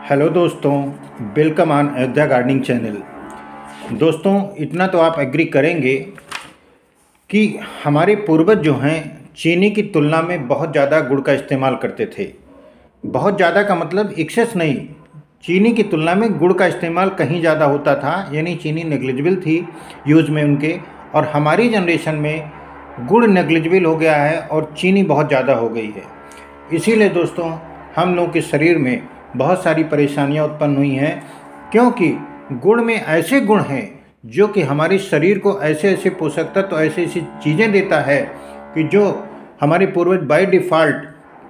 Hello दोस्तों, welcome on Ayodhya gardening channel. दोस्तों, इतना तो आप एग्री करेंगे कि हमारे पूर्वज जो हैं चीनी की तुलना में बहुत ज़्यादा गुड़ का इस्तेमाल करते थे। बहुत ज़्यादा का मतलब एक्सेस नहीं, चीनी की तुलना में गुड़ का इस्तेमाल कहीं ज़्यादा होता था, यानी चीनी नेग्लिजिबल थी यूज़ में उनके। और हमारी जनरेशन में गुड़ नेग्लिजिबल हो गया है और चीनी बहुत ज़्यादा हो गई है। इसीलिए दोस्तों, हम लोग के शरीर में बहुत सारी परेशानियां उत्पन्न हुई हैं, क्योंकि गुड़ में ऐसे गुण हैं जो कि हमारे शरीर को ऐसे ऐसे पोषक तत्व, ऐसी ऐसी चीज़ें देता है कि जो हमारे पूर्वज बाय डिफ़ॉल्ट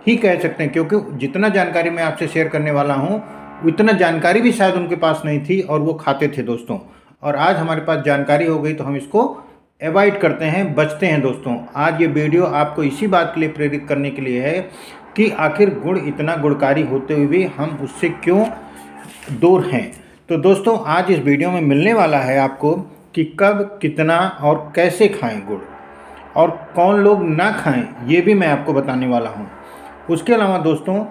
ही कह सकते हैं। क्योंकि जितना जानकारी मैं आपसे शेयर करने वाला हूँ, उतना जानकारी भी शायद उनके पास नहीं थी और वो खाते थे दोस्तों। और आज हमारे पास जानकारी हो गई तो हम इसको अवॉइड करते हैं, बचते हैं दोस्तों। आज ये वीडियो आपको इसी बात के लिए प्रेरित करने के लिए है कि आखिर गुड़ इतना गुणकारी होते हुए भी हम उससे क्यों दूर हैं। तो दोस्तों, आज इस वीडियो में मिलने वाला है आपको कि कब, कितना और कैसे खाएं गुड़, और कौन लोग ना खाएं ये भी मैं आपको बताने वाला हूं। उसके अलावा दोस्तों,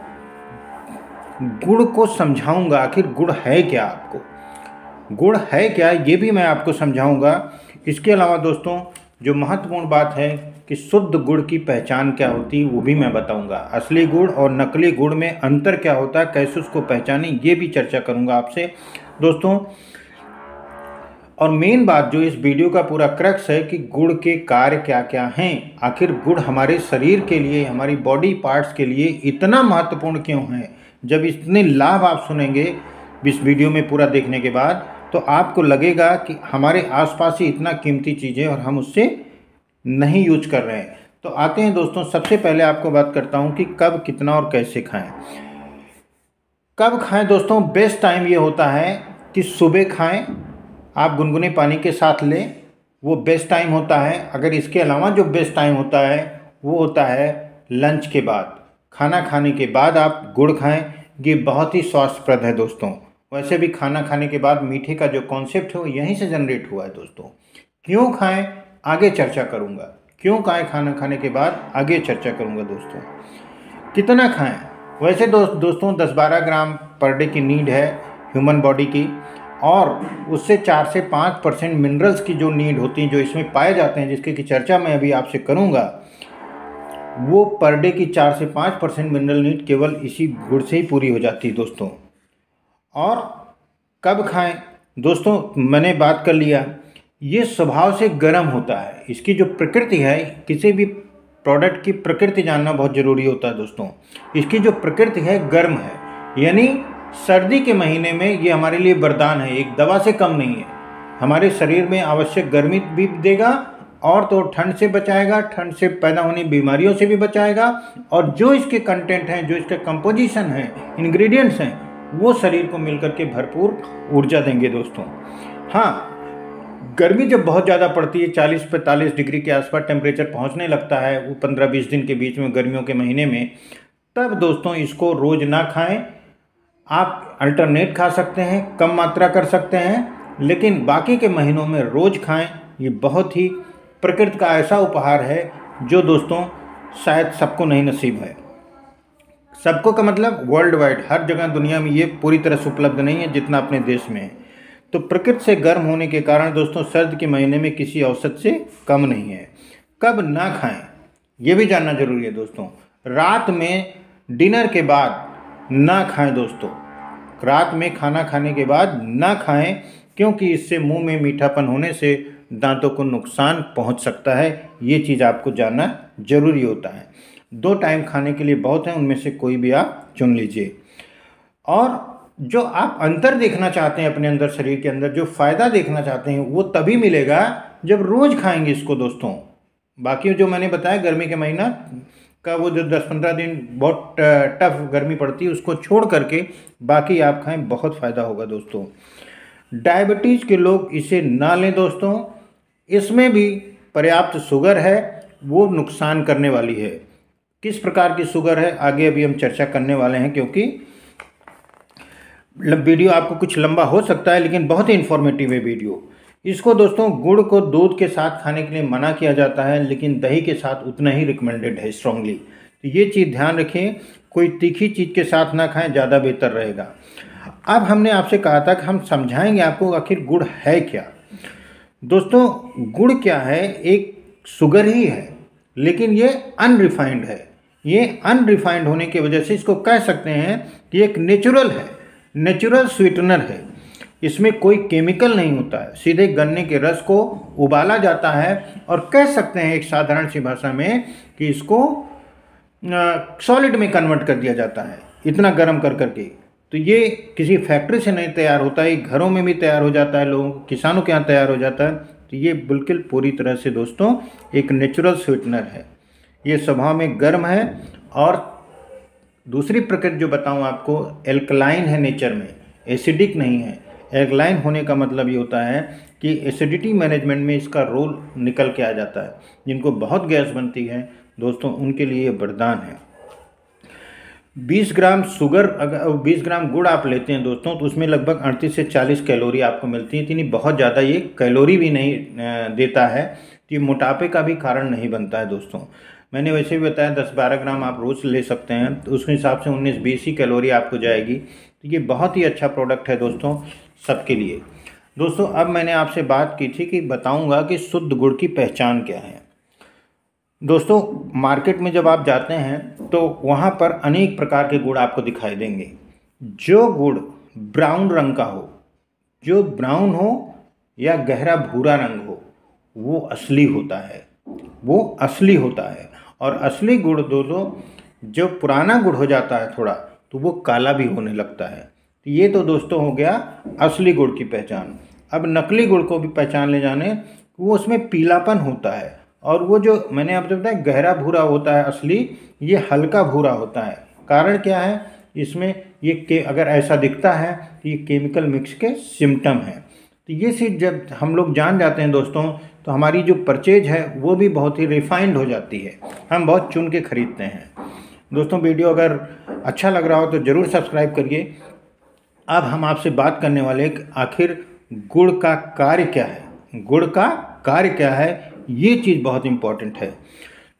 गुड़ को समझाऊंगा आखिर गुड़ है क्या, आपको गुड़ है क्या ये भी मैं आपको समझाऊंगा। इसके अलावा दोस्तों, जो महत्वपूर्ण बात है कि शुद्ध गुड़ की पहचान क्या होती है वो भी मैं बताऊंगा। असली गुड़ और नकली गुड़ में अंतर क्या होता है, कैसे उसको पहचानें, ये भी चर्चा करूंगा आपसे दोस्तों। और मेन बात जो इस वीडियो का पूरा क्रक्स है कि गुड़ के कार्य क्या क्या हैं। आखिर गुड़ हमारे शरीर के लिए, हमारी बॉडी पार्ट्स के लिए इतना महत्वपूर्ण क्यों है। जब इतने लाभ आप सुनेंगे इस वीडियो में पूरा देखने के बाद, तो आपको लगेगा कि हमारे आसपास ही इतना कीमती चीज़ है और हम उससे नहीं यूज कर रहे हैं। तो आते हैं दोस्तों, सबसे पहले आपको बात करता हूं कि कब, कितना और कैसे खाएं। कब खाएं दोस्तों, बेस्ट टाइम ये होता है कि सुबह खाएं, आप गुनगुने पानी के साथ लें, वो बेस्ट टाइम होता है। अगर इसके अलावा जो बेस्ट टाइम होता है वो होता है लंच के बाद, खाना खाने के बाद आप गुड़ खाएं। ये बहुत ही स्वास्थ्यप्रद है दोस्तों। वैसे भी खाना खाने के बाद मीठे का जो कॉन्सेप्ट है वो यहीं से जनरेट हुआ है दोस्तों। क्यों खाएं आगे चर्चा करूंगा, क्यों खाएं खाना खाने के बाद आगे चर्चा करूंगा दोस्तों। कितना खाएं, वैसे दोस्तों 10-12 ग्राम पर डे की नीड है ह्यूमन बॉडी की, और उससे 4 से 5% मिनरल्स की जो नीड होती है, जो इसमें पाए जाते हैं, जिसकी की चर्चा मैं अभी आपसे करूंगा, वो पर डे की 4 से 5% मिनरल नीड केवल इसी गुड़ से ही पूरी हो जाती है दोस्तों। और कब खाएं दोस्तों, मैंने बात कर लिया, ये स्वभाव से गर्म होता है। इसकी जो प्रकृति है, किसी भी प्रोडक्ट की प्रकृति जानना बहुत ज़रूरी होता है दोस्तों। इसकी जो प्रकृति है गर्म है, यानी सर्दी के महीने में ये हमारे लिए वरदान है, एक दवा से कम नहीं है। हमारे शरीर में आवश्यक गर्मी भी देगा और तो ठंड से बचाएगा, ठंड से पैदा होने बीमारियों से भी बचाएगा। और जो इसके कंटेंट हैं, जो इसके कंपोजिशन हैं, इंग्रेडिएंट्स हैं, वो शरीर को मिलकर के भरपूर ऊर्जा देंगे दोस्तों। हाँ, गर्मी जब बहुत ज़्यादा पड़ती है, 40-45 डिग्री के आसपास टेम्परेचर पहुंचने लगता है, वो 15-20 दिन के बीच में गर्मियों के महीने में, तब दोस्तों इसको रोज़ ना खाएं। आप अल्टरनेट खा सकते हैं, कम मात्रा कर सकते हैं, लेकिन बाकी के महीनों में रोज़ खाएं। ये बहुत ही प्रकृति का ऐसा उपहार है जो दोस्तों शायद सबको नहीं नसीब है। सबको का मतलब वर्ल्ड वाइड, हर जगह दुनिया में ये पूरी तरह से उपलब्ध नहीं है जितना अपने देश में है। तो प्रकृति से गर्म होने के कारण दोस्तों सर्द के महीने में किसी औसत से कम नहीं है। कब ना खाएं ये भी जानना जरूरी है दोस्तों। रात में डिनर के बाद ना खाएं दोस्तों, रात में खाना खाने के बाद ना खाएं, क्योंकि इससे मुंह में मीठापन होने से दांतों को नुकसान पहुंच सकता है। ये चीज़ आपको जानना जरूरी होता है। 2 टाइम खाने के लिए बहुत हैं, उनमें से कोई भी आप चुन लीजिए। और जो आप अंतर देखना चाहते हैं अपने अंदर, शरीर के अंदर जो फ़ायदा देखना चाहते हैं, वो तभी मिलेगा जब रोज़ खाएंगे इसको दोस्तों। बाकी जो मैंने बताया गर्मी के महीना का, वो जो 10-15 दिन बहुत टफ गर्मी पड़ती है, उसको छोड़ करके बाकी आप खाएं, बहुत फ़ायदा होगा दोस्तों। डायबिटीज़ के लोग इसे ना लें दोस्तों, इसमें भी पर्याप्त शुगर है, वो नुकसान करने वाली है। किस प्रकार की शुगर है आगे अभी हम चर्चा करने वाले हैं, क्योंकि वीडियो आपको कुछ लंबा हो सकता है लेकिन बहुत ही इन्फॉर्मेटिव है वीडियो। इसको दोस्तों गुड़ को दूध के साथ खाने के लिए मना किया जाता है, लेकिन दही के साथ उतना ही रिकमेंडेड है स्ट्रांगली। तो ये चीज़ ध्यान रखें, कोई तीखी चीज़ के साथ ना खाएं, ज़्यादा बेहतर रहेगा। अब हमने आपसे कहा था कि हम समझाएंगे आपको आखिर गुड़ है क्या। दोस्तों गुड़ क्या है, एक शुगर ही है, लेकिन ये अनरिफाइंड है। ये अनरिफाइंड होने की वजह से इसको कह सकते हैं कि एक नेचुरल है, नेचुरल स्वीटनर है। इसमें कोई केमिकल नहीं होता है, सीधे गन्ने के रस को उबाला जाता है और कह सकते हैं एक साधारण सी भाषा में कि इसको सॉलिड में कन्वर्ट कर दिया जाता है, इतना गर्म कर करके। तो ये किसी फैक्ट्री से नहीं तैयार होता है, घरों में भी तैयार हो जाता है, लोगों किसानों के यहाँ तैयार हो जाता है। तो ये बिल्कुल पूरी तरह से दोस्तों एक नेचुरल स्वीटनर है। ये स्वभाव में गर्म है और दूसरी प्रकृति जो बताऊँ आपको, एल्कलाइन है नेचर में, एसिडिक नहीं है। एल्कलाइन होने का मतलब ये होता है कि एसिडिटी मैनेजमेंट में इसका रोल निकल के आ जाता है। जिनको बहुत गैस बनती है दोस्तों, उनके लिए ये वरदान है। 20 ग्राम शुगर, अगर 20 ग्राम गुड़ आप लेते हैं दोस्तों, तो उसमें लगभग 38 से 40 कैलोरी आपको मिलती है। इतनी बहुत ज़्यादा ये कैलोरी भी नहीं देता है, तो ये मोटापे का भी कारण नहीं बनता है दोस्तों। मैंने वैसे भी बताया 10-12 ग्राम आप रोज़ ले सकते हैं, तो उस हिसाब से 19-20 ही कैलोरी आपको जाएगी। तो ये बहुत ही अच्छा प्रोडक्ट है दोस्तों सबके लिए। दोस्तों अब मैंने आपसे बात की थी कि बताऊंगा कि शुद्ध गुड़ की पहचान क्या है। दोस्तों मार्केट में जब आप जाते हैं तो वहाँ पर अनेक प्रकार के गुड़ आपको दिखाई देंगे। जो गुड़ ब्राउन रंग का हो, जो ब्राउन हो या गहरा भूरा रंग हो, वो असली होता है, वो असली होता है। और असली गुड़ दोस्तों जो पुराना गुड़ हो जाता है थोड़ा, तो वो काला भी होने लगता है। ये तो दोस्तों हो गया असली गुड़ की पहचान। अब नकली गुड़ को भी पहचान ले जाने, वो उसमें पीलापन होता है, और वो जो मैंने आपसे बताया गहरा भूरा होता है असली, ये हल्का भूरा होता है। कारण क्या है इसमें, ये अगर ऐसा दिखता है तो ये केमिकल मिक्स के सिम्टम है। तो ये चीज़ जब हम लोग जान जाते हैं दोस्तों, तो हमारी जो परचेज है वो भी बहुत ही रिफाइंड हो जाती है, हम बहुत चुन के खरीदते हैं। दोस्तों वीडियो अगर अच्छा लग रहा हो तो ज़रूर सब्सक्राइब करिए। अब हम आपसे बात करने वाले आखिर गुड़ का कार्य क्या है, गुड़ का कार्य क्या है, ये चीज़ बहुत इम्पोर्टेंट है।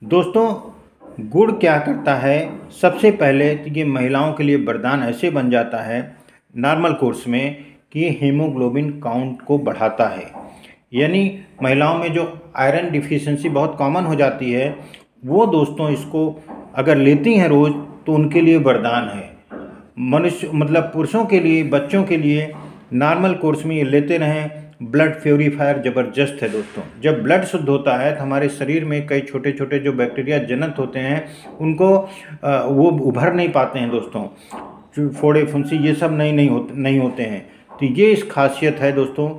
दोस्तों गुड़ क्या करता है, सबसे पहले तो ये महिलाओं के लिए वरदान ऐसे बन जाता है नॉर्मल कोर्स में कि ये हीमोग्लोबिन काउंट को बढ़ाता है। यानी महिलाओं में जो आयरन डिफिशिएंसी बहुत कॉमन हो जाती है, वो दोस्तों इसको अगर लेती हैं रोज़ तो उनके लिए वरदान है। मनुष्य मतलब पुरुषों के लिए, बच्चों के लिए नॉर्मल कोर्स में ये लेते रहें, ब्लड प्योरीफायर ज़बरदस्त है दोस्तों। जब ब्लड शुद्ध होता है तो हमारे शरीर में कई छोटे छोटे जो बैक्टीरिया जनित होते हैं उनको वो उभर नहीं पाते हैं दोस्तों, फोड़े फुंसी ये सब नहीं होते हैं। तो ये इस खासियत है दोस्तों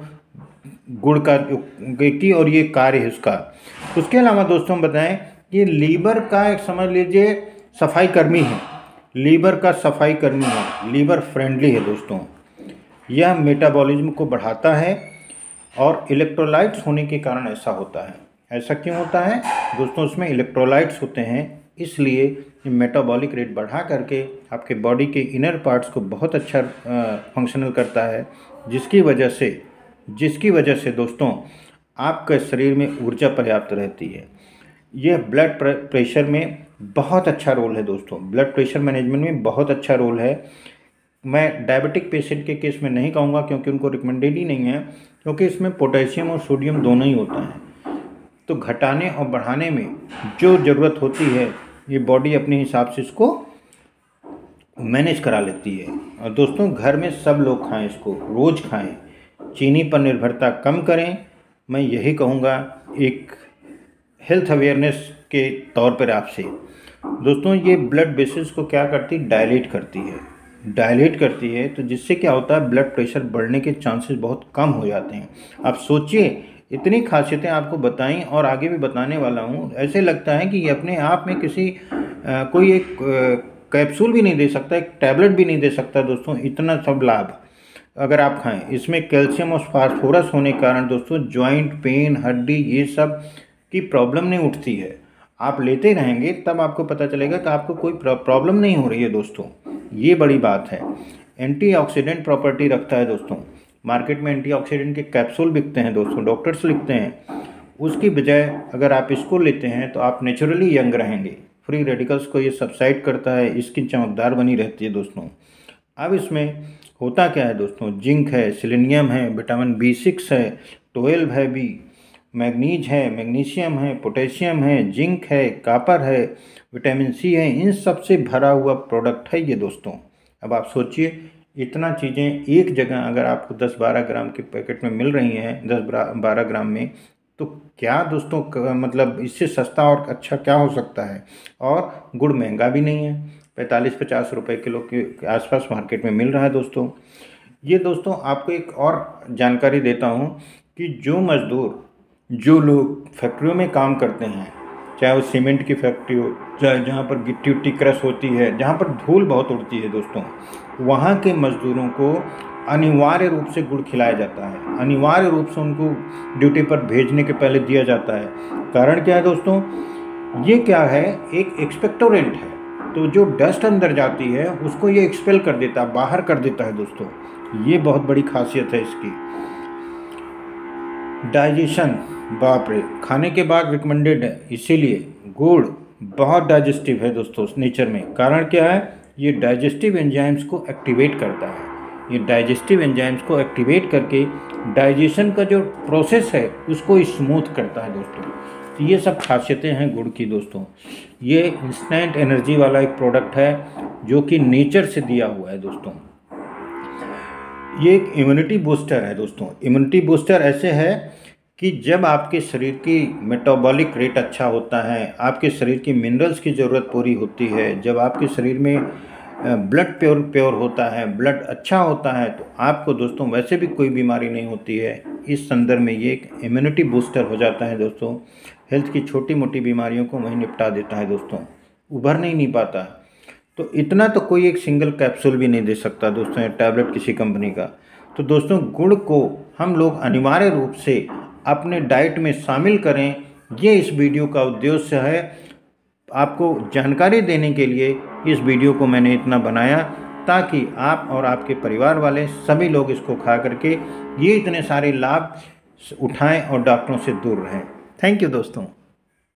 गुड़ का की, और ये कार्य है उसका। उसके अलावा दोस्तों बताएं, ये लीवर का एक समझ लीजिए सफाई कर्मी है, लीवर का सफाई कर्मी है, लीवर फ्रेंडली है दोस्तों। यह मेटाबॉलिज्म को बढ़ाता है और इलेक्ट्रोलाइट्स होने के कारण ऐसा होता है। ऐसा क्यों होता है दोस्तों, उसमें इलेक्ट्रोलाइट्स होते हैं, इसलिए ये मेटाबॉलिक रेट बढ़ा करके आपके बॉडी के इनर पार्ट्स को बहुत अच्छा फंक्शनल करता है, जिसकी वजह से दोस्तों आपके शरीर में ऊर्जा पर्याप्त रहती है। यह ब्लड प्रेशर में बहुत अच्छा रोल है दोस्तों, ब्लड प्रेशर मैनेजमेंट में बहुत अच्छा रोल है। मैं डायबिटिक पेशेंट के केस में नहीं कहूँगा क्योंकि उनको रिकमेंडेड ही नहीं है, क्योंकि इसमें पोटेशियम और सोडियम दोनों ही होता है। तो घटाने और बढ़ाने में जो ज़रूरत होती है ये बॉडी अपने हिसाब से इसको मैनेज करा लेती है। और दोस्तों घर में सब लोग खाएं, इसको रोज़ खाएं, चीनी पर निर्भरता कम करें। मैं यही कहूँगा एक हेल्थ अवेयरनेस के तौर पर आपसे। दोस्तों ये ब्लड वेसल्स को क्या करती, डायलेट करती है, तो जिससे क्या होता है ब्लड प्रेशर बढ़ने के चांसेस बहुत कम हो जाते हैं। आप सोचिए इतनी खासियतें आपको बताई और आगे भी बताने वाला हूँ, ऐसे लगता है कि ये अपने आप में किसी कोई एक कैप्सूल भी नहीं दे सकता, एक टैबलेट भी नहीं दे सकता दोस्तों, इतना सब लाभ अगर आप खाएं। इसमें कैल्शियम और फास्फोरस होने के कारण दोस्तों जॉइंट पेन, हड्डी ये सब की प्रॉब्लम नहीं उठती है। आप लेते रहेंगे तब आपको पता चलेगा कि आपको कोई प्रॉब्लम नहीं हो रही है दोस्तों, ये बड़ी बात है। एंटीऑक्सीडेंट प्रॉपर्टी रखता है दोस्तों। मार्केट में एंटीऑक्सीडेंट के कैप्सूल बिकते हैं दोस्तों, डॉक्टर्स लिखते हैं, उसकी बजाय अगर आप इसको लेते हैं तो आप नेचुरली यंग रहेंगे। फ्री रेडिकल्स को ये सबसाइड करता है, स्किन चमकदार बनी रहती है दोस्तों। अब इसमें होता क्या है दोस्तों, जिंक है, सेलेनियम है, विटामिन B6 है, 12 है बी, मैग्नीज है, मैग्नीशियम है, पोटेशियम है, जिंक है, कॉपर है, विटामिन C है, इन सब से भरा हुआ प्रोडक्ट है ये दोस्तों। अब आप सोचिए, इतना चीज़ें एक जगह अगर आपको 10-12 ग्राम के पैकेट में मिल रही हैं, 10-12 ग्राम में, तो क्या दोस्तों मतलब इससे सस्ता और अच्छा क्या हो सकता है। और गुड़ महंगा भी नहीं है, 45-50 रुपये किलो के आसपास मार्केट में मिल रहा है दोस्तों। ये दोस्तों आपको एक और जानकारी देता हूँ कि जो मज़दूर, जो लोग फैक्ट्रियों में काम करते हैं, चाहे वो सीमेंट की फैक्ट्री हो, चाहे जहाँ पर गिट्टी उट्टी क्रश होती है, जहाँ पर धूल बहुत उड़ती है दोस्तों, वहाँ के मज़दूरों को अनिवार्य रूप से गुड़ खिलाया जाता है, अनिवार्य रूप से उनको ड्यूटी पर भेजने के पहले दिया जाता है। कारण क्या है दोस्तों, ये क्या है, एक एक्सपेक्टोरेंट है, तो जो डस्ट अंदर जाती है उसको ये एक्सपेल कर देता है, बाहर कर देता है दोस्तों। ये बहुत बड़ी खासियत है इसकी। डाइजेशन, बाप रे, खाने के बाद रिकमेंडेड है, इसीलिए गुड़ बहुत डाइजेस्टिव है दोस्तों नेचर में। कारण क्या है, ये डाइजेस्टिव एंजाइम्स को एक्टिवेट करता है। ये डाइजेस्टिव एंजाइम्स को एक्टिवेट करके डाइजेशन का जो प्रोसेस है उसको स्मूथ करता है दोस्तों। तो ये सब खासियतें हैं गुड़ की दोस्तों। ये इंस्टेंट एनर्जी वाला एक प्रोडक्ट है जो कि नेचर से दिया हुआ है दोस्तों। ये एक इम्यूनिटी बूस्टर है दोस्तों। इम्यूनिटी बूस्टर ऐसे है कि जब आपके शरीर की मेटाबॉलिक रेट अच्छा होता है, आपके शरीर की मिनरल्स की ज़रूरत पूरी होती है, जब आपके शरीर में ब्लड प्योर होता है, ब्लड अच्छा होता है, तो आपको दोस्तों वैसे भी कोई बीमारी नहीं होती है। इस संदर्भ में ये एक इम्यूनिटी बूस्टर हो जाता है दोस्तों। हेल्थ की छोटी मोटी बीमारियों को वही निपटा देता है दोस्तों, उभर नहीं पाता। तो इतना तो कोई एक सिंगल कैप्सूल भी नहीं दे सकता दोस्तों, ये टैबलेट किसी कंपनी का। तो दोस्तों गुड़ को हम लोग अनिवार्य रूप से अपने डाइट में शामिल करें, ये इस वीडियो का उद्देश्य है। आपको जानकारी देने के लिए इस वीडियो को मैंने इतना बनाया ताकि आप और आपके परिवार वाले सभी लोग इसको खा करके ये इतने सारे लाभ उठाएं और डॉक्टरों से दूर रहें। थैंक यू दोस्तों।